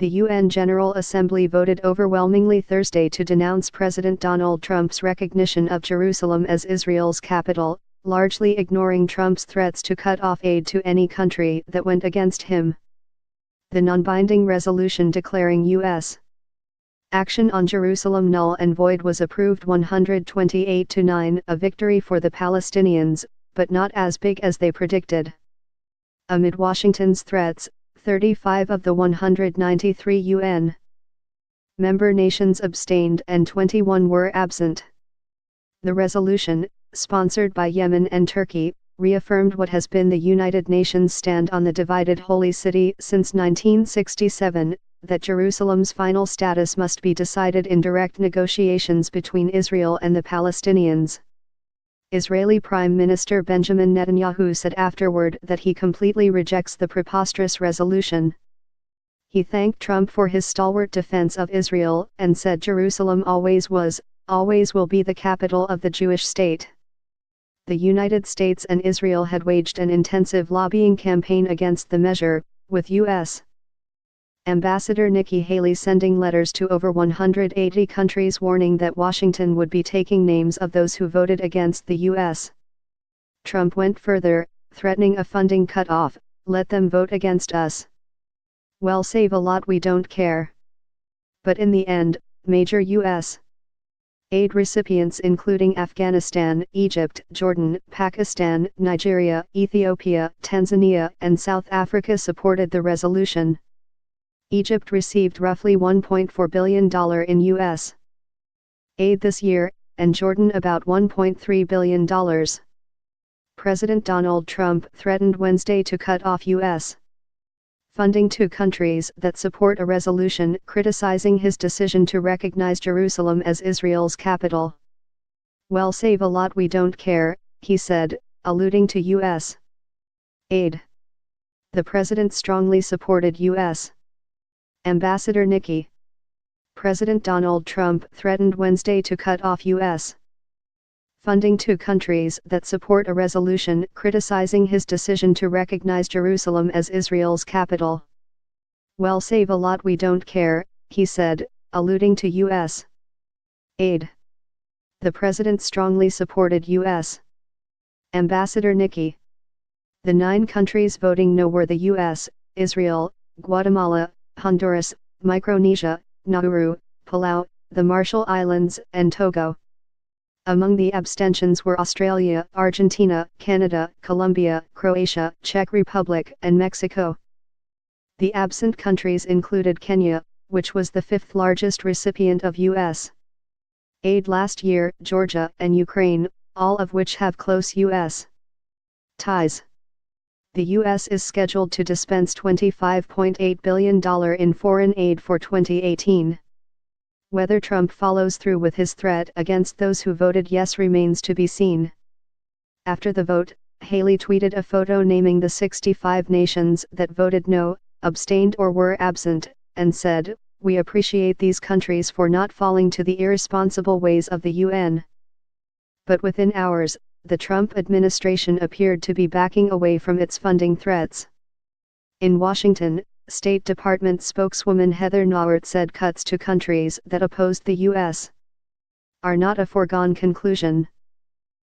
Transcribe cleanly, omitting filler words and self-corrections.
The UN General Assembly voted overwhelmingly Thursday to denounce President Donald Trump's recognition of Jerusalem as Israel's capital, largely ignoring Trump's threats to cut off aid to any country that went against him. The non-binding resolution declaring U.S. action on Jerusalem null and void was approved 128-9, a victory for the Palestinians, but not as big as they predicted. Amid Washington's threats, 35 of the 193 UN member nations abstained and 21 were absent. The resolution, sponsored by Yemen and Turkey, reaffirmed what has been the United Nations stand on the divided Holy City since 1967, that Jerusalem's final status must be decided in direct negotiations between Israel and the Palestinians. Israeli Prime Minister Benjamin Netanyahu said afterward that he completely rejects the preposterous resolution. He thanked Trump for his stalwart defense of Israel and said Jerusalem always was, always will be the capital of the Jewish state. The United States and Israel had waged an intensive lobbying campaign against the measure, with U.S. Ambassador Nikki Haley sending letters to over 180 countries warning that Washington would be taking names of those who voted against the U.S. Trump went further, threatening a funding cut-off, "Let them vote against us. Well, save a lot, we don't care." But in the end, major U.S. aid recipients including Afghanistan, Egypt, Jordan, Pakistan, Nigeria, Ethiopia, Tanzania, and South Africa supported the resolution. Egypt received roughly $1.4 billion in U.S. aid this year, and Jordan about $1.3 billion. President Donald Trump threatened Wednesday to cut off U.S. funding to countries that support a resolution criticizing his decision to recognize Jerusalem as Israel's capital. "Well, save a lot, we don't care," he said, alluding to U.S. aid. The president strongly supported U.S. Ambassador Nikki. President Donald Trump threatened Wednesday to cut off U.S. funding to countries that support a resolution criticizing his decision to recognize Jerusalem as Israel's capital. "Well, save a lot, we don't care," he said, alluding to U.S. aid. The president strongly supported U.S. Ambassador Nikki. The 9 countries voting no were the U.S., Israel, Guatemala, Honduras, Micronesia, Nauru, Palau, the Marshall Islands, and Togo. Among the abstentions were Australia, Argentina, Canada, Colombia, Croatia, Czech Republic, and Mexico. The absent countries included Kenya, which was the 5th largest recipient of U.S. aid last year, Georgia, and Ukraine, all of which have close U.S. ties. The U.S. is scheduled to dispense $25.8 billion in foreign aid for 2018. Whether Trump follows through with his threat against those who voted yes remains to be seen. After the vote, Haley tweeted a photo naming the 65 nations that voted no, abstained or were absent, and said, "We appreciate these countries for not falling to the irresponsible ways of the UN." But within hours, the Trump administration appeared to be backing away from its funding threats. In Washington, State Department spokeswoman Heather Nauert said cuts to countries that opposed the U.S. are not a foregone conclusion.